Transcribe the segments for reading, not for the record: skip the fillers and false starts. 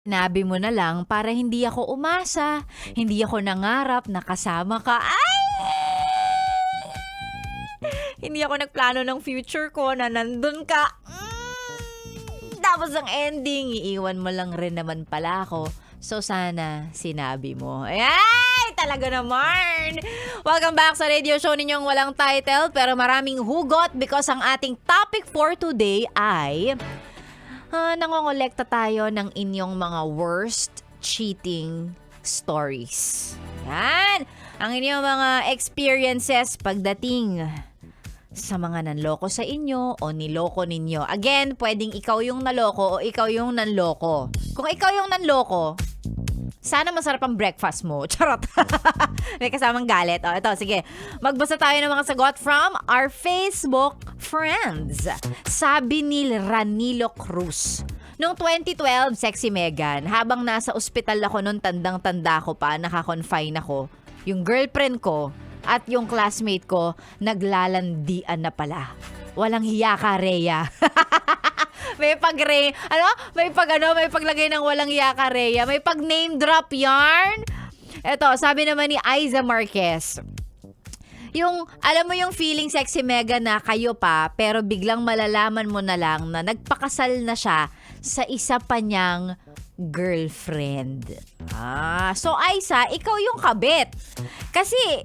Sinabi mo na lang para hindi ako umasa, hindi ako nangarap na kasama ka. Ay! Hindi ako nagplano ng future ko na nandun ka. Tapos ang ending, iiwan mo lang rin naman pala ako. So sana sinabi mo. Ay! Talaga naman! Welcome back sa radio show ninyong walang title pero maraming hugot because ang ating topic for today ay nangongolekta tayo ng inyong mga worst cheating stories. Yan! Ang inyong mga experiences pagdating sa mga nanloko sa inyo o niloko ninyo. Again, pwedeng ikaw yung naloko o ikaw yung nanloko. Kung ikaw yung nanloko, sana masarap ang breakfast mo. Charot. May kasamang galit. O, ito, sige. Magbasa tayo ng mga sagot from our Facebook friends. Sabi ni Ranilo Cruz. Noong 2012, Sexy Megan, habang nasa ospital ako noon, tandang-tanda ko pa, naka-confine ako, yung girlfriend ko at yung classmate ko, naglalandian na pala. Walang hiya ka, Rhea. May paglagay ng walang hiya ka, Rhea. May pag name drop yarn. Eto, sabi naman ni Aiza Marquez. Yung, alam mo yung feeling Sexy Mega na kayo pa, pero biglang malalaman mo na lang na nagpakasal na siya sa isa pa niyang girlfriend. So Aiza, ikaw yung kabit. Kasi,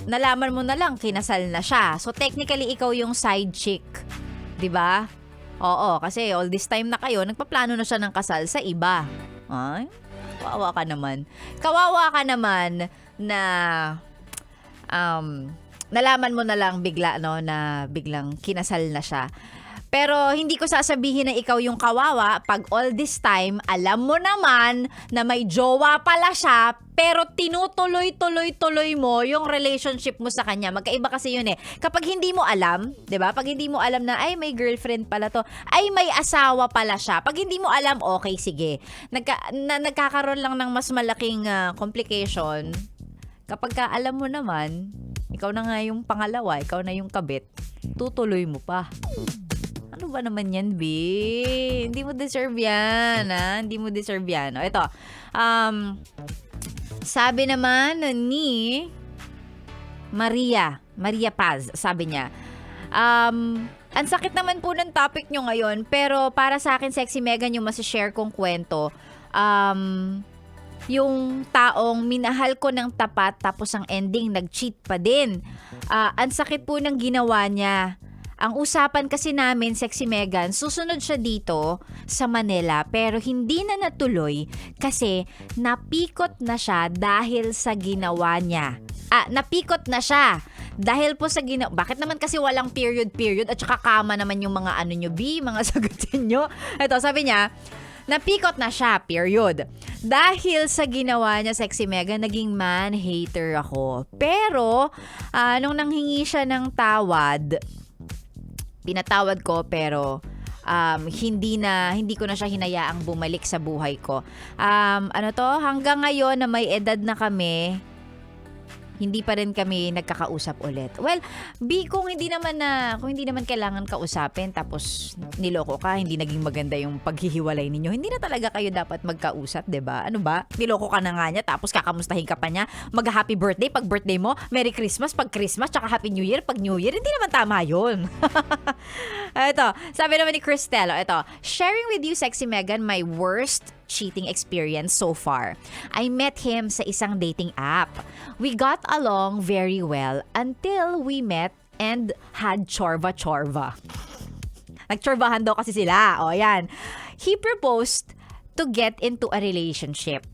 nalaman mo na lang, kinasal na siya. So technically, ikaw yung side chick. 'Di ba? Oo, kasi all this time na kayo, nagpaplano na siya ng kasal sa iba. Ay, kawawa ka naman. Kawawa ka naman na nalaman mo na lang bigla, no, na biglang kinasal na siya. Pero hindi ko sasabihin na ikaw yung kawawa pag all this time, alam mo naman na may jowa pala siya, pero tinutuloy-tuloy-tuloy mo yung relationship mo sa kanya. Magkaiba kasi yun eh. Kapag hindi mo alam, 'di ba? Pag hindi mo alam na ay may girlfriend pala to, ay may asawa pala siya. Pag hindi mo alam, okay, sige. Nagkakaroon lang ng mas malaking complication. Kapag ka alam mo naman, ikaw na nga yung pangalawa, ikaw na yung kabit, tutuloy mo pa. Ano ba naman yan, B? Hindi mo deserve yan, ha? Hindi mo deserve yan. O, ito. Sabi naman ni Maria Paz, sabi niya, ang sakit naman po ng topic nyo ngayon, pero para sa akin, Sexy Megan, yung masashare kong kwento, yung taong minahal ko ng tapat, tapos ang ending, nag-cheat pa din. Ang sakit po ng ginawa niya. Ang usapan kasi namin, Sexy Megan, susunod siya dito sa Manila pero hindi na natuloy kasi napikot na siya dahil sa ginawa niya. Napikot na siya dahil po sa ginawa. Bakit naman kasi walang period at saka kama naman yung mga ano nyo, B, mga sagutin nyo. Ito, sabi niya, napikot na siya, period. Dahil sa ginawa niya, Sexy Megan, naging man-hater ako. Pero, nung nanghingi siya ng tawad, pinatawad ko pero hindi ko na siya hinayaang bumalik sa buhay ko. Hanggang ngayon na may edad na kami, hindi pa rin kami nagkakausap ulit. Well, B, kung hindi naman kailangan kausapin tapos niloko ka, hindi naging maganda yung paghihiwalay ninyo, hindi na talaga kayo dapat magkausap, 'di ba? Ano ba? Niloko ka na nga niya tapos kakamustahin ka pa niya, mag-happy birthday pag birthday mo, Merry Christmas pag Christmas, tsaka Happy New Year pag New Year. Hindi naman tama 'yun. Ito, sabi naman ni Cristelo, ito, sharing with you, Sexy Megan, my worst cheating experience so far. I met him sa isang dating app. We got along very well until we met and had chorva-chorva. Nagchorbahan daw kasi sila. O, yan. He proposed to get into a relationship.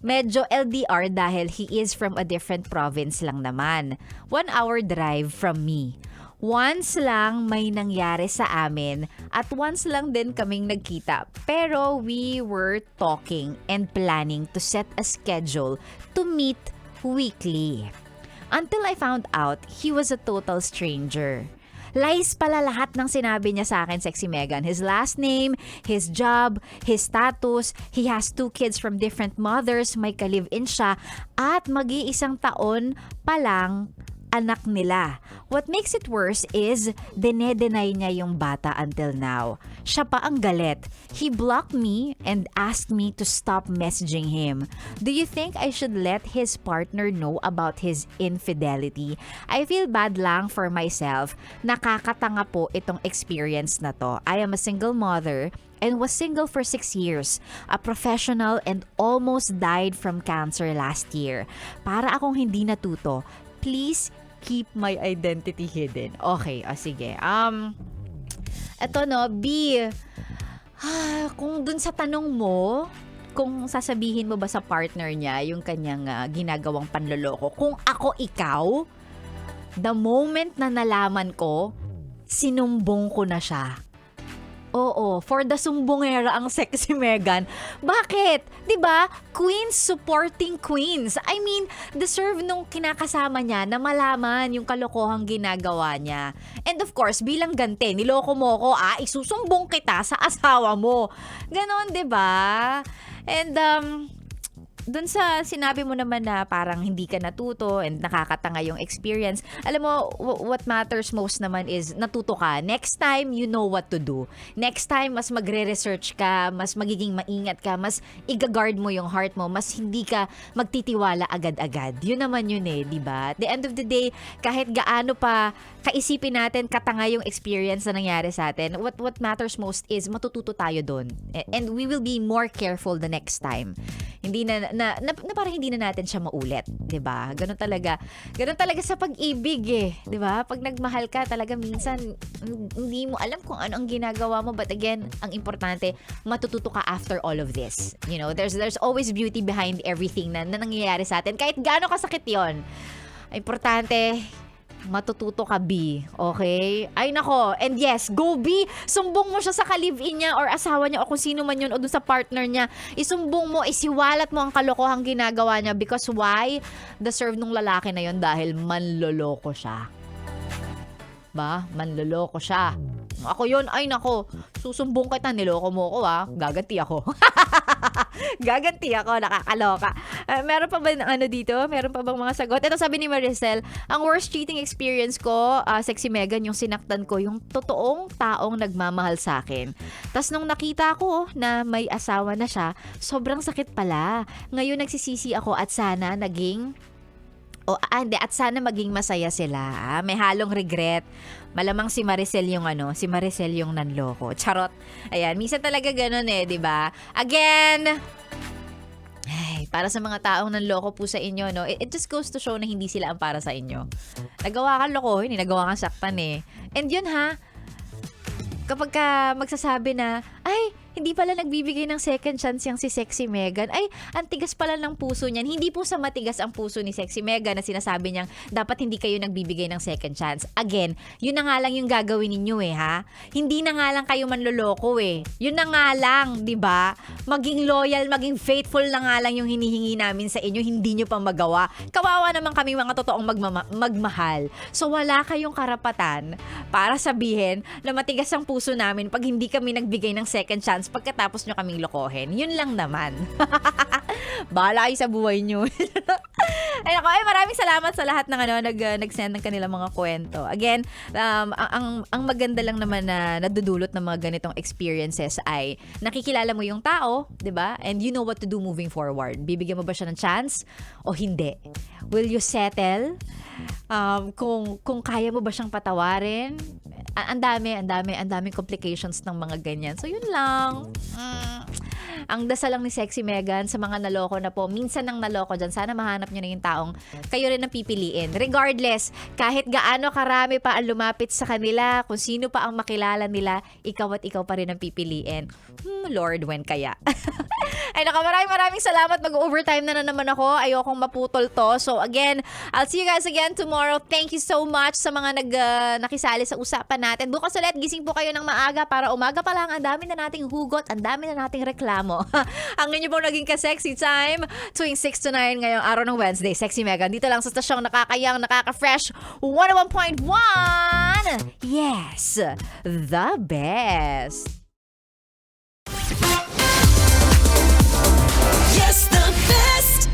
Medyo LDR dahil he is from a different province lang naman. 1 hour drive from me. Once lang may nangyari sa amin at once lang din kaming nagkita. Pero we were talking and planning to set a schedule to meet weekly. Until I found out he was a total stranger. Lies pala lahat ng sinabi niya sa akin, Sexy Megan. His last name, his job, his status, he has 2 kids from different mothers, may ka-live-in siya, at mag-iisang taon pa lang anak nila. What makes it worse is deny niya yung bata until now. Siya pa ang galit. He blocked me and asked me to stop messaging him. Do you think I should let his partner know about his infidelity? I feel bad lang for myself. Nakakatanga po itong experience na to. I am a single mother and was single for 6 years, a professional and almost died from cancer last year. Para akong hindi natuto, please keep my identity hidden. Okay, sige. Eto no, B, kung dun sa tanong mo, kung sasabihin mo ba sa partner niya yung kanyang ginagawang panloloko, kung ako ikaw, the moment na nalaman ko, sinumbong ko na siya. Oo, for the sumbongera ang Sexy Megan. Bakit? 'Di ba? Queens supporting queens. I mean, deserve nung kinakasama niya na malaman yung kalokohang ginagawa niya. And of course, bilang ganti, niloko mo ko, isusumbong kita sa asawa mo. Ganon, 'di ba? And dun sa sinabi mo naman na parang hindi ka natuto and nakakatanga yung experience, alam mo, what matters most naman is natuto ka. Next time, you know what to do. Next time, mas magre-research ka, mas magiging maingat ka, mas i-guard mo yung heart mo, mas hindi ka magtitiwala agad-agad. Yun naman yun di ba? At the end of the day, kahit gaano pa kaisipin natin katanga yung experience na nangyari sa atin, what matters most is matututo tayo doon. And we will be more careful the next time. Hindi na parang hindi na natin siya maulit, 'di ba? Ganun talaga sa pag-ibig 'di ba? Pag nagmahal ka, talaga minsan hindi mo alam kung ano ang ginagawa mo, but again, ang importante, matututo ka after all of this. You know, there's always beauty behind everything na nangyayari sa atin, kahit gaano kasakit 'yon. Importante, matututo ka, B. Okay? Ay nako. And yes, go B. Sumbong mo siya sa ka-live-in niya or asawa niya o kung sino man yun o dun sa partner niya. Isumbong mo, isiwalat mo ang kalokohang ginagawa niya, because why? Deserve nung lalaki na yun dahil manloloko siya. Manloloko siya. Ako yun, ay nako. Susumbong kita, niloko mo ko gaganti ako. Gaganti ako, nakakaloka. Meron pa ba dito? Meron pa bang mga sagot? Ito sabi ni Maricel, ang worst cheating experience ko, Sexy Megan, yung sinaktan ko yung totoong taong nagmamahal sa akin. Tas nung nakita ko na may asawa na siya, sobrang sakit pala. Ngayon nagsisisi ako at sana maging masaya sila. May halong regret. Malamang si Maricel yung nanloko. Charot. Ayan, minsan talaga ganun 'di ba? Again, para sa mga taong nanloko po sa inyo, no, it just goes to show na hindi sila ang para sa inyo. Nagawa kang lokohin, nagawa kang saktan And yun kapag ka magsasabi na, ay, hindi pala nagbibigay ng second chance yung si Sexy Megan. Ay, ang tigas pala ng puso niyan. Hindi po sa matigas ang puso ni Sexy Megan na sinasabi niyang dapat hindi kayo nagbibigay ng second chance. Again, yun na nga lang yung gagawin ninyo Hindi na nga lang kayo manloloko Yun na nga lang, di ba? Maging loyal, maging faithful na nga lang yung hinihingi namin sa inyo. Hindi nyo pa magawa. Kawawa naman kami mga totoong magmahal. So wala kayong karapatan para sabihin na matigas ang puso namin pag hindi kami nagbigay ng second chance pagkatapos nyo kaming lokohin. Yun lang naman. Bahala kayo sa buhay nyo. Maraming salamat sa lahat ng nag-send ng kanilang mga kwento. Again, ang maganda lang naman na nadudulot ng mga ganitong experiences ay nakikilala mo yung tao, 'di ba? And you know what to do moving forward. Bibigyan mo ba siya ng chance o hindi? Will you settle? Kung kaya mo ba siyang patawarin? Ang daming complications ng mga ganyan. So yun lang. Ang dasal lang ni Sexy Megan sa mga naloko na po, minsan nang naloko dyan, sana mahanap nyo na yung taong kayo rin ang pipiliin. Regardless, kahit gaano karami pa ang lumapit sa kanila, kung sino pa ang makilala nila, ikaw at ikaw pa rin ang pipiliin. Lord, when kaya? Ay naka, maraming salamat. Mag-overtime na naman ako. Ayokong maputol to. So again, I'll see you guys again tomorrow. Thank you so much sa mga nakisali sa usapan natin. Bukas ulit, gising po kayo ng maaga para umaga pa lang. Ang dami na nating hugot, ang dami na nating reklamo. Ang inyo pong naging ka-sexy time tuwing 6 to 9 ngayong araw ng Wednesday. Sexy Megan, dito lang sa stasyong nakakayang, nakaka-fresh 101.1. Yes, the best. Yes, the best.